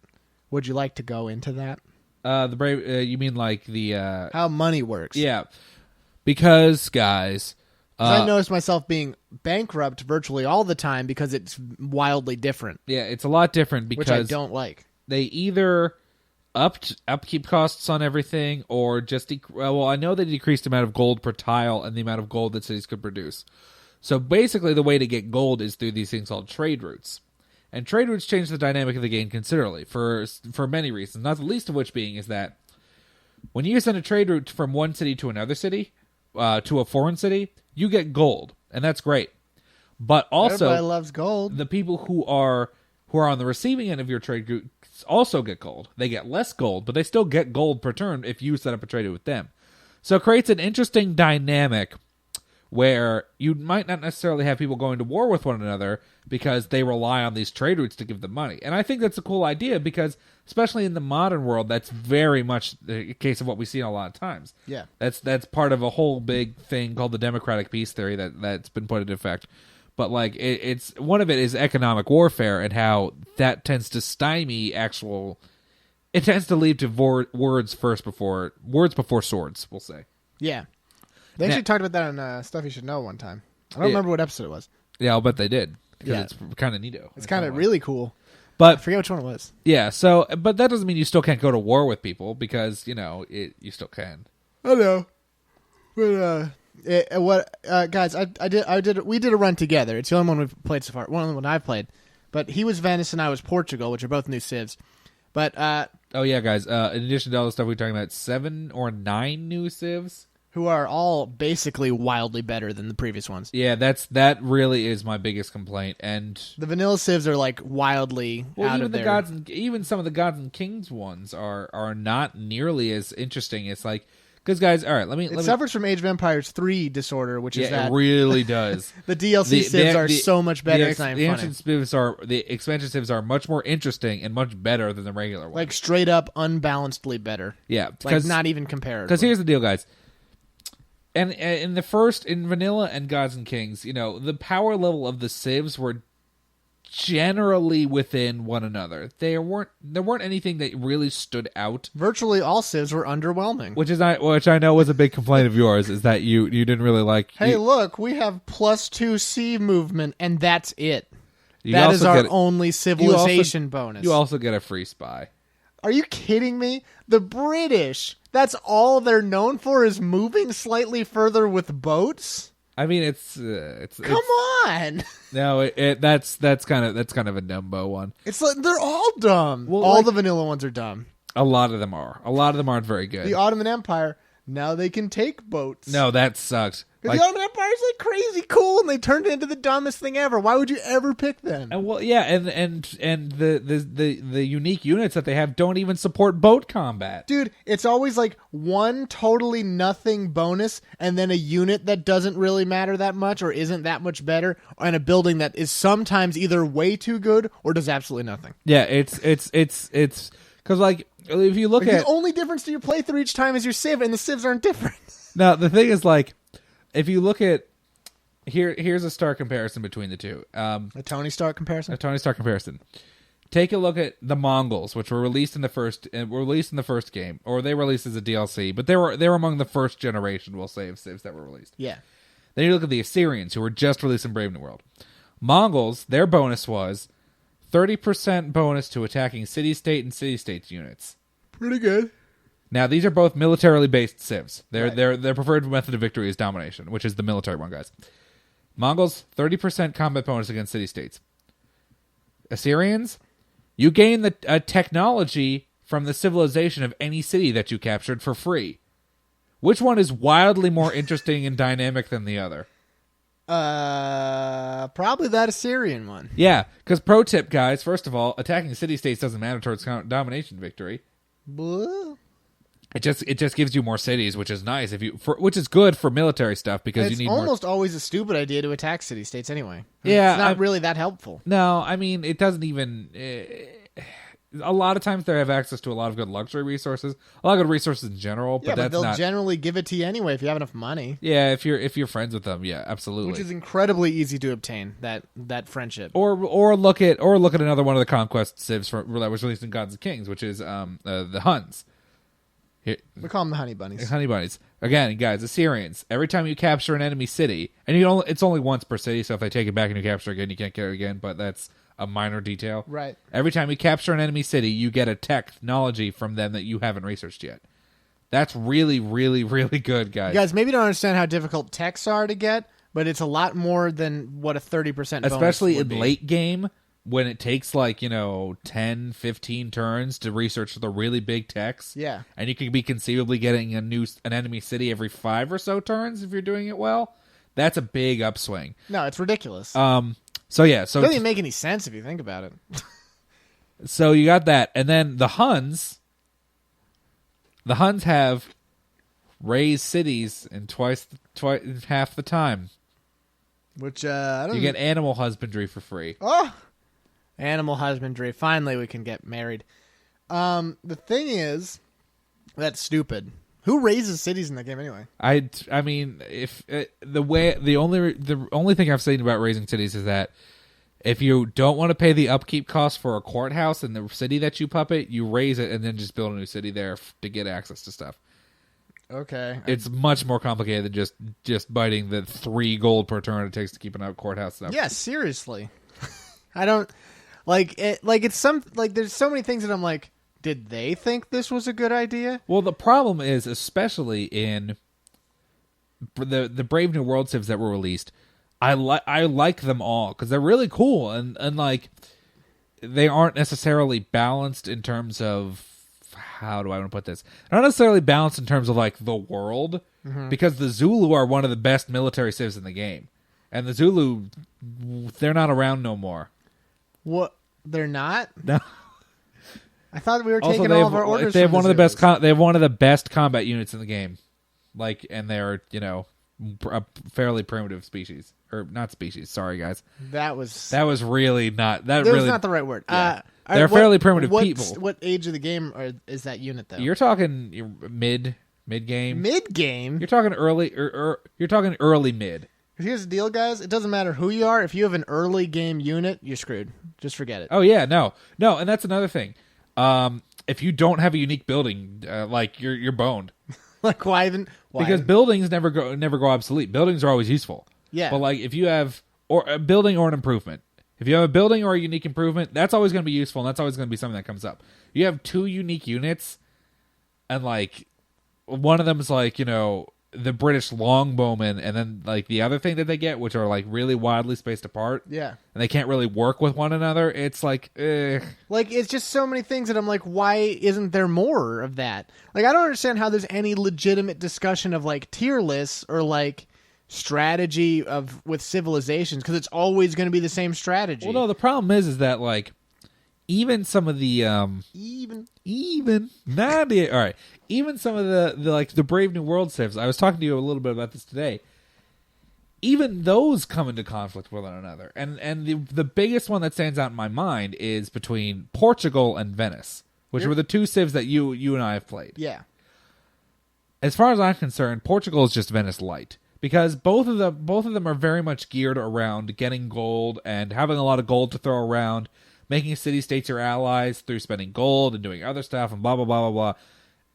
Would you like to go into that? The Brave, you mean like the how money works? Yeah, because guys, I noticed myself being bankrupt virtually all the time because it's wildly different. Yeah, it's a lot different because which I don't like. They either upkeep costs on everything, or just I know they decreased the amount of gold per tile and the amount of gold that cities could produce. So basically, the way to get gold is through these things called trade routes. And trade routes change the dynamic of the game considerably for many reasons, not the least of which being is that when you send a trade route from one city to another city, to a foreign city, you get gold, and that's great. But also, everybody loves gold. The people who are on the receiving end of your trade route also get gold. They get less gold, but they still get gold per turn if you set up a trade route with them. So it creates an interesting dynamic where you might not necessarily have people going to war with one another because they rely on these trade routes to give them money. And I think that's a cool idea because, especially in the modern world, that's very much the case of what we see a lot of times. Yeah. That's part of a whole big thing called the democratic peace theory that's been put into effect. But like it's one of it is economic warfare and how that tends to stymie it tends to lead to words before swords, we'll say. Yeah. They actually talked about that on Stuff You Should Know one time. I don't remember what episode it was. Yeah, I'll bet they did. Because it's kind of neato. It's kind of really cool. But I forget which one it was. Yeah, but that doesn't mean you still can't go to war with people because, you still can. I know. But guys, we did a run together. It's the only one we've played so far. One I've played, but he was Venice and I was Portugal, which are both new civs. But oh yeah, guys. In addition to all the stuff we're talking about, 7 or 9 new civs, who are all basically wildly better than the previous ones. Yeah, that really is my biggest complaint. And the vanilla civs are like wildly out of there. Even some of the Gods and Kings ones are not nearly as interesting. It's like, because guys, all right, let me. It suffers from Age of Empires 3 disorder, which is that it really does. The DLC civs are so much better. It's not even funny. The expansion civs are much more interesting and much better than the regular ones. Like straight up unbalancedly better. Yeah, like not even comparable. Because here's the deal, guys. And in vanilla and Gods and Kings, the power level of the civs were generally within one another. There weren't anything that really stood out. Virtually all civs were underwhelming. Which I know was a big complaint of yours, is that you didn't really like. Hey, look, we have +2 C movement, and that's it. That is our only civilization bonus. You also get a free spy. Are you kidding me? The British, that's all they're known for, is moving slightly further with boats? I mean, Come on. No, that's kind of a dumbo one. It's like they're all dumb. Well, all the vanilla ones are dumb. A lot of them are. A lot of them aren't very good. The Ottoman Empire, now they can take boats. No, that sucks. The Ottoman Empire is like crazy cool, and they turned it into the dumbest thing ever. Why would you ever pick them? And the unique units that they have don't even support boat combat. Dude, it's always like one totally nothing bonus, and then a unit that doesn't really matter that much or isn't that much better, and a building that is sometimes either way too good or does absolutely nothing. Yeah, it's because like if you look at the only difference to your playthrough each time is your civ, and the civs aren't different. No, the thing is like. If you look at here's a stark comparison between the two. A Tony Stark comparison. Take a look at the Mongols, which were released in the first game, or they were released as a DLC, but they were among the first generation, we'll say, of civs that were released. Yeah. Then you look at the Assyrians, who were just released in Brave New World. Mongols, their bonus was 30% bonus to attacking city-state and city-state units. Pretty good. Now, these are both militarily based civs. Their preferred method of victory is domination, which is the military one, guys. Mongols, 30% combat bonus against city-states. Assyrians, you gain the technology from the civilization of any city that you captured for free. Which one is wildly more interesting and dynamic than the other? Probably that Assyrian one. Yeah, because pro tip, guys, first of all, attacking city-states doesn't matter towards domination victory. Blah. It just gives you more cities, which is nice which is good for military stuff because you need almost always a stupid idea to attack city-states anyway. Yeah, it's not really that helpful. No, I mean it doesn't even. A lot of times they have access to a lot of good luxury resources, a lot of good resources in general. But they'll generally give it to you anyway if you have enough money. Yeah, if you're friends with them, yeah, absolutely. Which is incredibly easy to obtain that friendship. Or look at another one of the conquest civs that was released in Gods and Kings, which is the Huns. We call them the honey bunnies. Honey bunnies. Again, guys, Assyrians. Every time you capture an enemy city, and it's only once per city, so if they take it back and you capture again, you can't get it again, but that's a minor detail. Right. Every time you capture an enemy city, you get a technology from them that you haven't researched yet. That's really, really, really good, guys. You guys maybe don't understand how difficult techs are to get, but it's a lot more than what a 30% bonus especially would in be. Late game. When it takes 10, 15 turns to research the really big techs. Yeah. And you could be conceivably getting an enemy city every 5 or so turns if you're doing it well. That's a big upswing. No, it's ridiculous. So it doesn't even make any sense if you think about it. So you got that. And then the Huns have raised cities in twice half the time. Which I don't You get animal husbandry for free. Oh! Animal husbandry. Finally, we can get married. The thing is, that's stupid. Who raises cities in that game anyway? I mean, if the only thing I've seen about raising cities is that if you don't want to pay the upkeep cost for a courthouse in the city that you puppet, you raise it and then just build a new city there to get access to stuff. Okay. It's much more complicated than just biting the 3 gold per turn it takes to keep an out courthouse up. Yeah, seriously. I don't it's there's so many things that I'm like, did they think this was a good idea? Well, the problem is, especially in the Brave New World civs that were released, I like them all because they're really cool and like they aren't necessarily balanced in terms of how do I want to put this? They're not necessarily balanced in terms of like the world because the Zulu are one of the best military civs in the game, and the Zulu they're not around no more. What? They're not? No. I thought we were taking all of our orders. They have from one the of the Zulus. best. They have one of the best combat units in the game, like, and they're a fairly primitive species or not species. Sorry, guys. That was really not that. That really was not the right word. Yeah. They're fairly primitive people. What age of the game is that unit though? You're talking mid game. Mid game. You're talking early you're talking early mid. Here's the deal, guys. It doesn't matter who you are. If you have an early game unit, you're screwed. Just forget it. Oh yeah, no, and that's another thing. If you don't have a unique building, like you're boned. Like why even? Because buildings never go obsolete. Buildings are always useful. Yeah. But like if you have a building or an improvement, if you have a building or a unique improvement, that's always going to be useful, and that's always going to be something that comes up. You have 2 unique units, and like one of them is like the British longbowmen, and then like the other thing that they get, which are like really wildly spaced apart. Yeah. And they can't really work with one another. It's like, Like, it's just so many things that I'm like, why isn't there more of that? Like, I don't understand how there's any legitimate discussion of like tier lists or like strategy with civilizations, because it's always going to be the same strategy. Well, no, the problem is that like even some of the even some of the like the Brave New World civs. I was talking to you a little bit about this today. Even those come into conflict with one another, and the biggest one that stands out in my mind is between Portugal and Venice, which were the 2 civs that you and I have played. Yeah. As far as I'm concerned, Portugal is just Venice light. Because both of them are very much geared around getting gold and having a lot of gold to throw around, making city-states your allies through spending gold and doing other stuff and blah, blah, blah, blah, blah.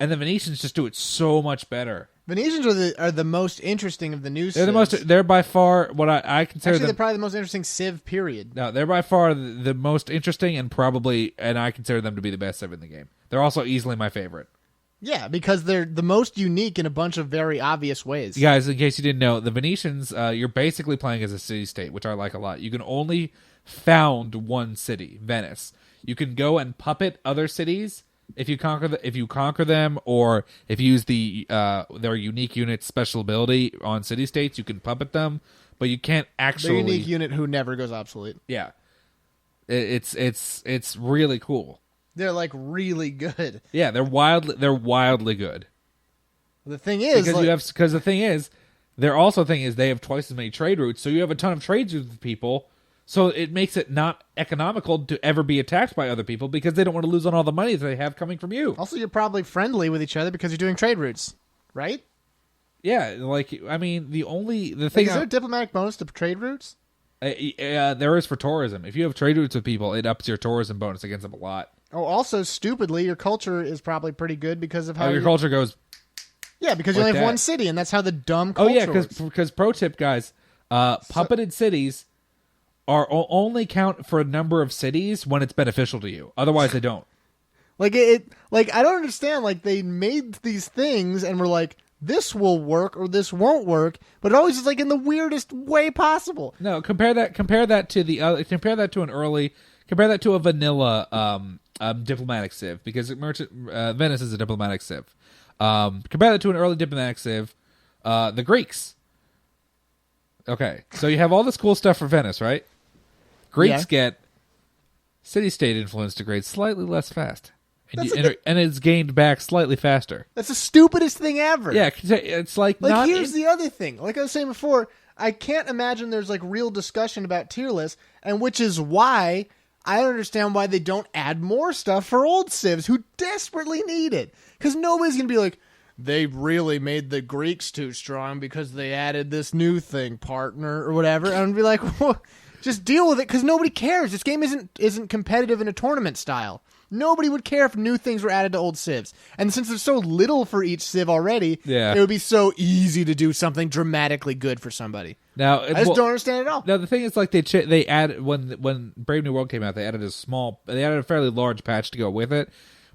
And the Venetians just do it so much better. Venetians are the most interesting of the new civs. They're by far what I consider they're probably the most interesting civ, period. No, they're by far the most interesting and I consider them to be the best civ in the game. They're also easily my favorite. Yeah, because they're the most unique in a bunch of very obvious ways. Guys, in case you didn't know, the Venetians, you're basically playing as a city-state, which I like a lot. You can only found one city, Venice. You can go and puppet other cities if you conquer them, or if you use their unique unit special ability on city-states, you can puppet them, but you can't actually... The unique unit who never goes obsolete. Yeah. It's really cool. They're like really good. Yeah, they're wildly good. The thing is, because the thing is, they have twice as many trade routes, so you have a ton of trade routes with people. So it makes it not economical to ever be attacked by other people because they don't want to lose on all the money that they have coming from you. Also, you're probably friendly with each other because you're doing trade routes, right? Yeah, like I mean, the thing is there a diplomatic bonus to trade routes? There is for tourism. If you have trade routes with people, it ups your tourism bonus against them a lot. Oh, also, stupidly, your culture is probably pretty good because of how your culture goes. Yeah, because you only have one city, and that's how the dumb culture works. Because pro tip, guys, puppeted cities are only count for a number of cities when it's beneficial to you. Otherwise, they don't. Like I don't understand. Like they made these things and were like, this will work or this won't work, but it always is like in the weirdest way possible. No, compare that to a vanilla diplomatic civ, because Venice is a diplomatic civ. Compare that to an early diplomatic civ, the Greeks. Okay, so you have all this cool stuff for Venice, right? Greeks get city-state influence degrades slightly less fast. And it's gained back slightly faster. That's the stupidest thing ever. Yeah, it's like here's the other thing. Like I was saying before, I can't imagine there's like real discussion about tier lists, and which is why I don't understand why they don't add more stuff for old civs who desperately need it. Because nobody's going to be like, they really made the Greeks too strong because they added this new thing, partner, or whatever. And I'd be like, well, just deal with it, because nobody cares. This game isn't competitive in a tournament style. Nobody would care if new things were added to old civs. And since there's so little for each civ already, it would be so easy to do something dramatically good for somebody. Now, I just don't understand it at all. Now, the thing is, like, they added, when Brave New World came out, they added a fairly large patch to go with it.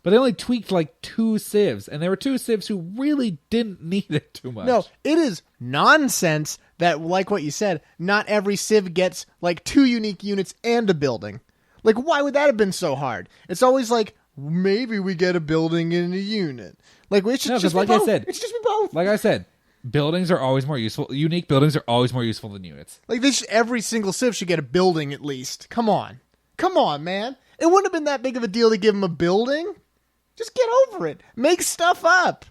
But they only tweaked like 2 civs, and there were 2 civs who really didn't need it too much. No, it is nonsense that, like what you said, not every civ gets like 2 unique units and a building. Like, why would that have been so hard? It's always like, maybe we get a building and a unit. Like, it should just be like both. I said, it should just be both. Like I said, buildings are always more useful. Unique buildings are always more useful than units. Like, every single civ should get a building at least. Come on, man. It wouldn't have been that big of a deal to give them a building. Just get over it. Make stuff up.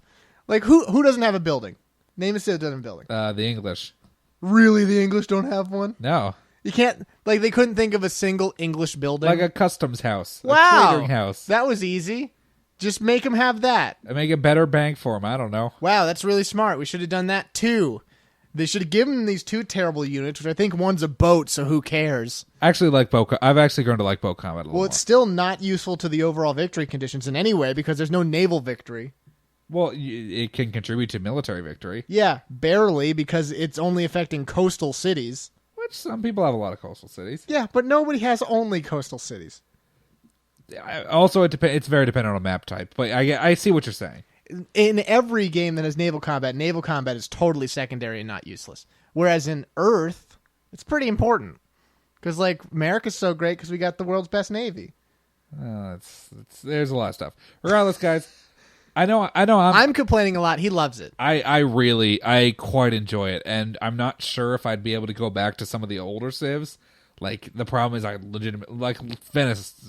Like, who doesn't have a building? Name a civ that doesn't have a building. The English. Really, the English don't have one? No. You can't, like, they couldn't think of a single English building? Like a customs house. Wow. A trading house. That was easy. Just make them have that. And make a better bank for them. I don't know. Wow, that's really smart. We should have done that, too. They should have given them these 2 terrible units, which I think one's a boat, so who cares? I actually like boat. I've actually grown to like boat combat a little Well, it's still not useful to the overall victory conditions in any way because there's no naval victory. Well, it can contribute to military victory. Yeah, barely, because it's only affecting coastal cities. Which some people have a lot of coastal cities. Yeah, but nobody has only coastal cities. Also, it's very dependent on map type. But I see what you're saying. In every game that has naval combat is totally secondary and not useless. Whereas in Earth, it's pretty important. Because, like, America's so great because we got the world's best Navy. There's a lot of stuff. Regardless, guys, I know I'm complaining a lot. He loves it. I quite enjoy it. And I'm not sure if I'd be able to go back to some of the older civs. Like, the problem is I legitimately... Like, Venice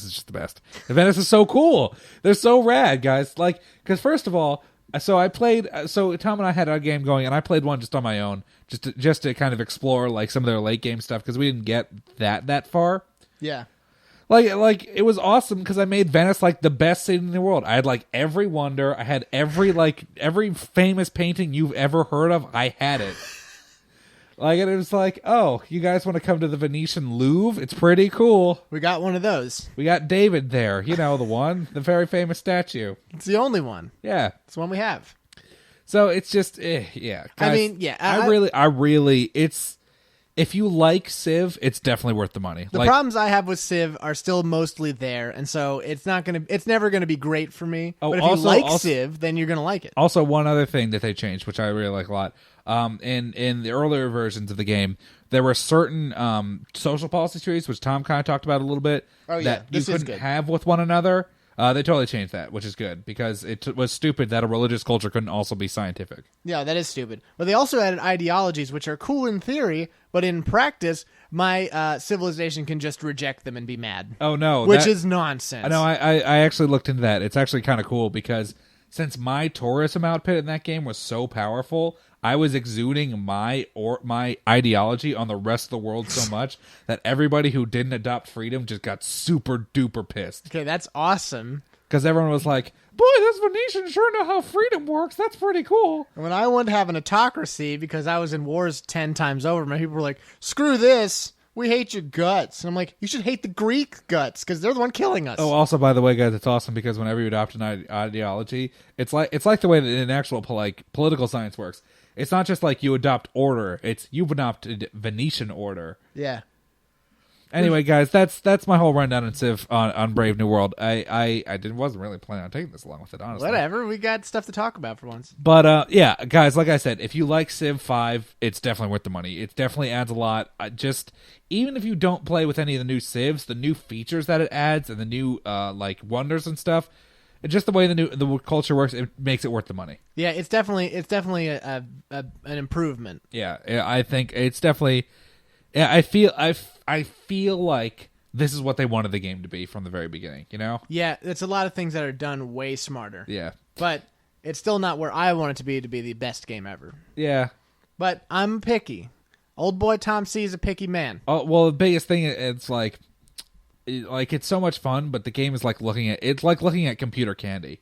is just the best. Venice is so cool. They're so rad, guys. Like, because first of all, so Tom and I had a game going, and I played one just on my own, just to kind of explore like some of their late game stuff because we didn't get that far. Yeah. Like it was awesome because I made Venice like the best city in the world. I had like every wonder. I had every famous painting you've ever heard of. I had it. Like, and it was like, oh, you guys want to come to the Venetian Louvre? It's pretty cool. We got one of those. We got David there. You know, the very famous statue. It's the only one. Yeah. It's the one we have. So it's just, yeah. Guys, I mean, yeah. I really, it's, if you like Civ, it's definitely worth the money. The problems I have with Civ are still mostly there, and so it's never gonna be great for me. But if you like Civ, then you're gonna like it. Also, one other thing that they changed, which I really like a lot, in the earlier versions of the game, there were certain social policy trees, which Tom kind of talked about a little bit, that you couldn't have with one another. They totally changed that, which is good, because it was stupid that a religious culture couldn't also be scientific. Yeah, that is stupid. But they also added ideologies, which are cool in theory, but in practice, my civilization can just reject them and be mad. Oh, no. Which is nonsense. No, I actually looked into that. It's actually kind of cool, because since my tourism outfit in that game was so powerful, I was exuding my ideology on the rest of the world so much that everybody who didn't adopt freedom just got super duper pissed. Okay, that's awesome. Because everyone was like, boy, those Venetians sure know how freedom works. That's pretty cool. And when I wanted to have an autocracy, because I was in wars 10 times over, my people were like, screw this. We hate your guts. And I'm like, you should hate the Greek guts, because they're the one killing us. Oh, also, by the way, guys, it's awesome, because whenever you adopt an ideology, it's like the way that in actual political science works. It's not just like you adopt order. It's you've adopted Venetian order. Yeah. Anyway, guys, that's my whole rundown on Civ on Brave New World. I wasn't really planning on taking this along with it, honestly. Whatever, we got stuff to talk about for once. But yeah, guys, like I said, if you like Civ 5, it's definitely worth the money. It definitely adds a lot. Even if you don't play with any of the new Civs, the new features that it adds and the new wonders and stuff, just the way the culture works, it makes it worth the money. Yeah, it's definitely an improvement. Yeah, I think it's definitely. Yeah, I feel like this is what they wanted the game to be from the very beginning. You know? Yeah, it's a lot of things that are done way smarter. Yeah, but it's still not where I want it to be the best game ever. Yeah, but I'm picky. Old boy Tom C is a picky man. Oh well, the biggest thing it's like it's so much fun, but the game is like looking at computer candy.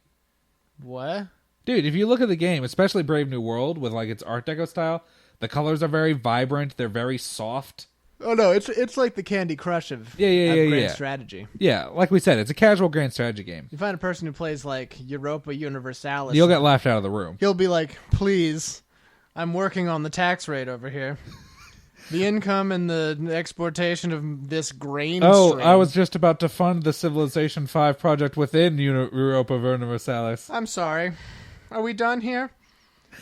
What? Dude, if you look at the game, especially Brave New World with like its Art Deco style, the colors are very vibrant, they're very soft. Oh no, it's like the Candy Crush of Grand Strategy. Yeah, like we said, it's a casual Grand Strategy game. You find a person who plays like Europa Universalis, you'll get laughed out of the room. He'll be like, "Please, I'm working on the tax rate over here." The income and the exportation of this grain Oh, stream. I was just about to fund the Civilization 5 project within Europa Universalis. I'm sorry. Are we done here?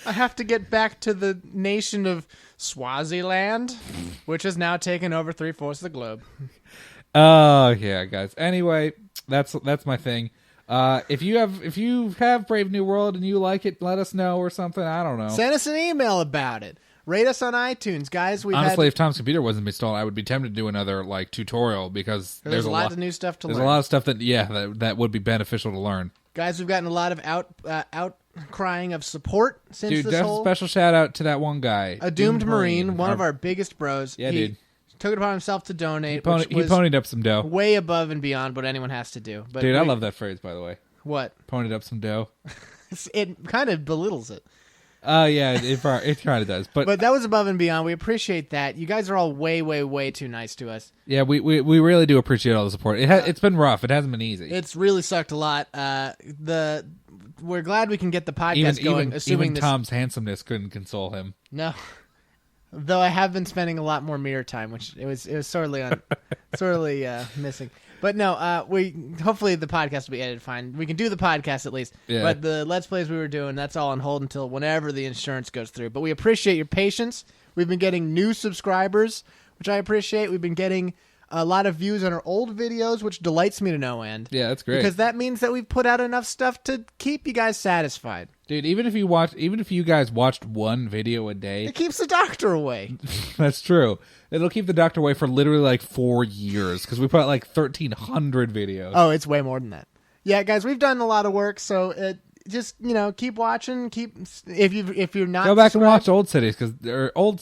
I have to get back to the nation of Swaziland, which has now taken over 3/4 of the globe. Oh, yeah, guys. Anyway, that's my thing. If you have Brave New World and you like it, let us know or something. I don't know. Send us an email about it. Rate us on iTunes, guys. Honestly, if Tom's computer wasn't installed, I would be tempted to do another tutorial because there's a lot of new stuff to learn. There's a lot of stuff that would be beneficial to learn. Guys, we've gotten a lot of outcrying of support since dude, this that's a special shout out to that one guy, a doomed Marine, one of our biggest bros. Yeah, he dude. Took it upon himself to donate. He ponied up some dough. Way above and beyond what anyone has to do. But dude, I love that phrase, by the way. What? Ponied up some dough. It kind of belittles it. Yeah, it kind of does. But that was above and beyond. We appreciate that. You guys are all way, way, way too nice to us. Yeah, we really do appreciate all the support. It's been rough. It hasn't been easy. It's really sucked a lot. We're glad we can get the podcast going. Assuming Tom's handsomeness couldn't console him. No, though I have been spending a lot more mirror time, which it was sorely missing. But no, hopefully the podcast will be edited fine. We can do the podcast at least. Yeah. But the Let's Plays we were doing, that's all on hold until whenever the insurance goes through. But we appreciate your patience. We've been getting new subscribers, which I appreciate. We've been getting a lot of views on our old videos, which delights me to no end. Yeah, that's great. Because that means that we've put out enough stuff to keep you guys satisfied. Dude, even if you guys watched one video a day, it keeps the doctor away. That's true. It'll keep the doctor away for literally 4 years because we put out 1,300 videos. Oh, it's way more than that. Yeah, guys, we've done a lot of work, so just keep watching. If you're not go back and watch old cities or old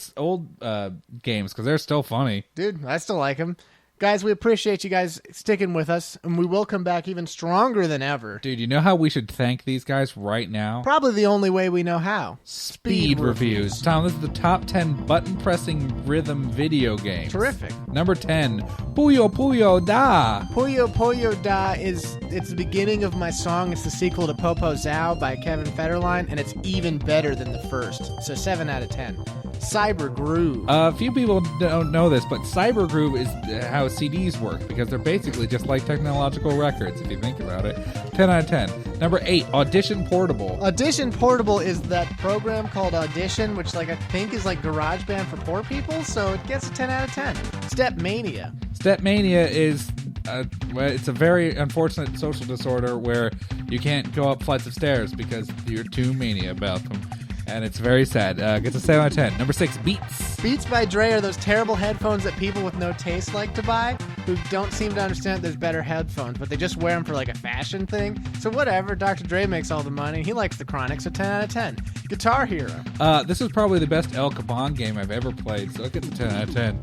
games because they're still funny. Dude, I still like them. Guys, we appreciate you guys sticking with us, and we will come back even stronger than ever. Dude, you know how we should thank these guys right now? Probably the only way we know how. Speed reviews. Tom, this is the top 10 button-pressing rhythm video games. Terrific. Number 10, Puyo Puyo Da. Puyo Puyo Da it's the beginning of my song. It's the sequel to Popo Zao by Kevin Federline, and it's even better than the first. So 7 out of 10. Cyber Groove. A few people don't know this, but Cyber Groove is how CDs work because they're basically just like technological records if you think about it. 10 out of 10. Number 8, Audition Portable. Audition Portable is that program called Audition, which I think is like GarageBand for poor people, so it gets a 10 out of 10. Stepmania. Stepmania is it's a very unfortunate social disorder where you can't go up flights of stairs because you're too mania about them. And it's very sad. Gets a 7 out of 10. Number 6, Beats. Beats by Dre are those terrible headphones that people with no taste like to buy, who don't seem to understand that there's better headphones, but they just wear them for a fashion thing. So whatever, Dr. Dre makes all the money. He likes the Chronic, so 10 out of 10. Guitar Hero. This is probably the best El Caban game I've ever played, so it gets a 10 out of 10.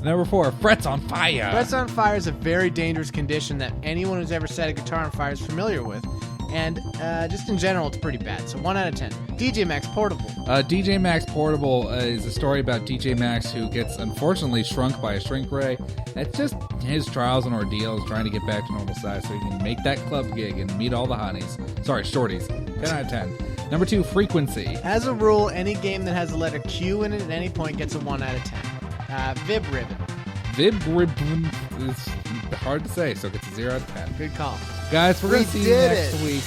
Number 4, Frets on Fire. Frets on Fire is a very dangerous condition that anyone who's ever set a guitar on fire is familiar with. And just in general, it's pretty bad. So 1 out of 10. DJ Max Portable. DJ Max Portable is a story about DJ Max who gets unfortunately shrunk by a shrink ray. It's just his trials and ordeals trying to get back to normal size so he can make that club gig and meet all the honeys. Sorry, shorties. 10 out of 10. Number 2, Frequency. As a rule, any game that has the letter Q in it at any point gets a 1 out of 10. Vib Ribbon. Vib Ribbon is hard to say, so it gets a 0 out of 10. Good call. Guys, we're going to see you next week.